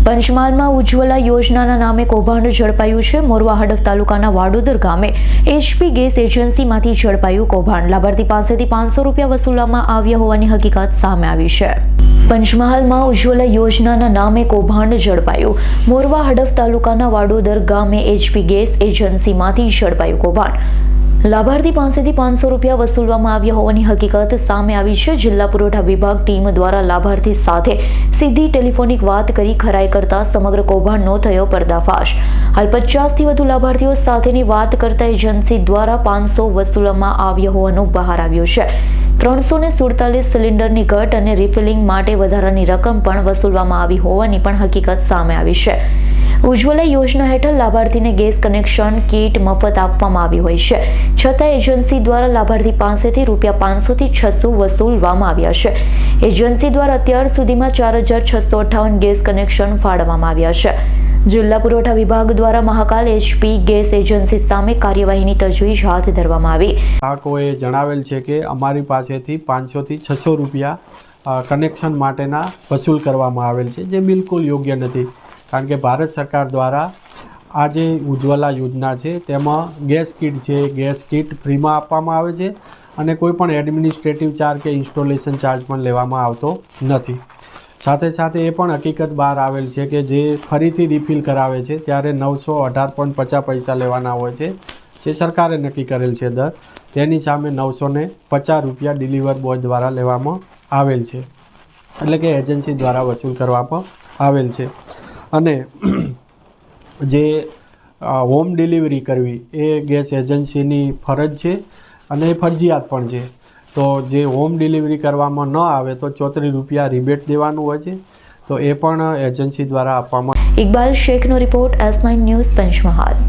પંચમહાલમાં ઉજ્જવલા યોજનાના નામે કૌભાંડ ઝડપાયું છે। મોરવા હડફ તાલુકાના વાડોદર ગામે HP ગેસ એજન્સીમાંથી ઝડપાયું કૌભાંડ। લાભાર્થી પાસેથી 500 રૂપિયા વસૂલવામાં આવ્યા હોવાની હકીકત સામે આવી છે। પંચમહાલમાં ઉજ્જવલા યોજનાના નામે કૌભાંડ ઝડપાયું। મોરવા હડફ તાલુકાના વાડોદર ગામે HP ગેસ એજન્સીમાંથી ઝડપાયું કૌભાંડ। લાભાર્થી પાસેથી 500 રૂપિયા વસૂલવામાં આવ્યા હોવાની હકીકત સામે આવી છે। જિલ્લા પુરવઠા વિભાગ ટીમ દ્વારા લાભાર્થી સાથે સીધી ટેલિફોનિક વાત કરી ખરાઈ કરતા સમગ્ર કૌભાંડનો થયો પર્દાફાશ। હાલ 50થી વધુ લાભાર્થીઓ સાથેની વાત કરતા એજન્સી દ્વારા 500 વસૂલવામાં આવ્યા હોવાનું બહાર આવ્યું છે। 347 સિલિન્ડરની ઘટ અને રિફિલિંગ માટે વધારાની રકમ પણ વસૂલવામાં આવી હોવાની પણ હકીકત સામે આવી છે। ઉજ્જવલા યોજના હેઠળ લાભાર્થીને ગેસ કનેક્શન કીટ મફત આપવામાં આવી હોય છે, છતાં એજન્સી દ્વારા લાભાર્થી પાસેથી ₹500 થી 600 વસૂલવામાં આવ્યા છે। એજન્સી દ્વારા અત્યાર સુધીમાં 4658 ગેસ કનેક્શન ફાળવવામાં આવ્યા છે। જિલ્લા પુરવઠા વિભાગ દ્વારા મહાકાલ HP ગેસ એજન્સી સામે કાર્યવાહીની તજવીજ હાથ ધરવામાં આવી। ગ્રાહકોએ જણાવેલ છે કે અમારી પાસેથી 500 થી 600 રૂપિયા કનેક્શન માટેના વસૂલ કરવામાં આવેલ છે, જે બિલકુલ યોગ્ય નથી। કારણ કે ભારત સરકાર દ્વારા આ જે ઉજ્જવલા યોજના છે તેમાં ગેસ કીટ છે, ગેસ કીટ ફ્રીમાં આપવામાં આવે છે અને કોઈ પણ એડમિનિસ્ટ્રેટિવ ચાર્જ કે ઇન્સ્ટોલેશન ચાર્જ પણ લેવામાં આવતો નથી। સાથે સાથે એ પણ હકીકત બહાર આવેલ છે કે જે ફરીથી રિફિલ કરાવે છે ત્યારે 918.50 લેવાના હોય છે, જે સરકારે નક્કી કરેલ છે દર, તેની સામે 950 રૂપિયા ડિલિવર બોય દ્વારા લેવામાં આવેલ છે, એટલે કે એજન્સી દ્વારા વસૂલ કરવામાં આવેલ છે। અને જે હોમ ડિલિવરી કરવી એ ગેસ એજન્સીની ફરજ છે અને એ ફરજિયાત પણ છે। તો જે હોમ ડિલિવરી કરવામાં ન આવે તો 34 રૂપિયા રિબેટ દેવાનું હોય છે, તો એ પણ એજન્સી દ્વારા આપવામાં। ઇકબાલ શેખનો રિપોર્ટ, S9 ન્યૂઝ, પંચમહાલ।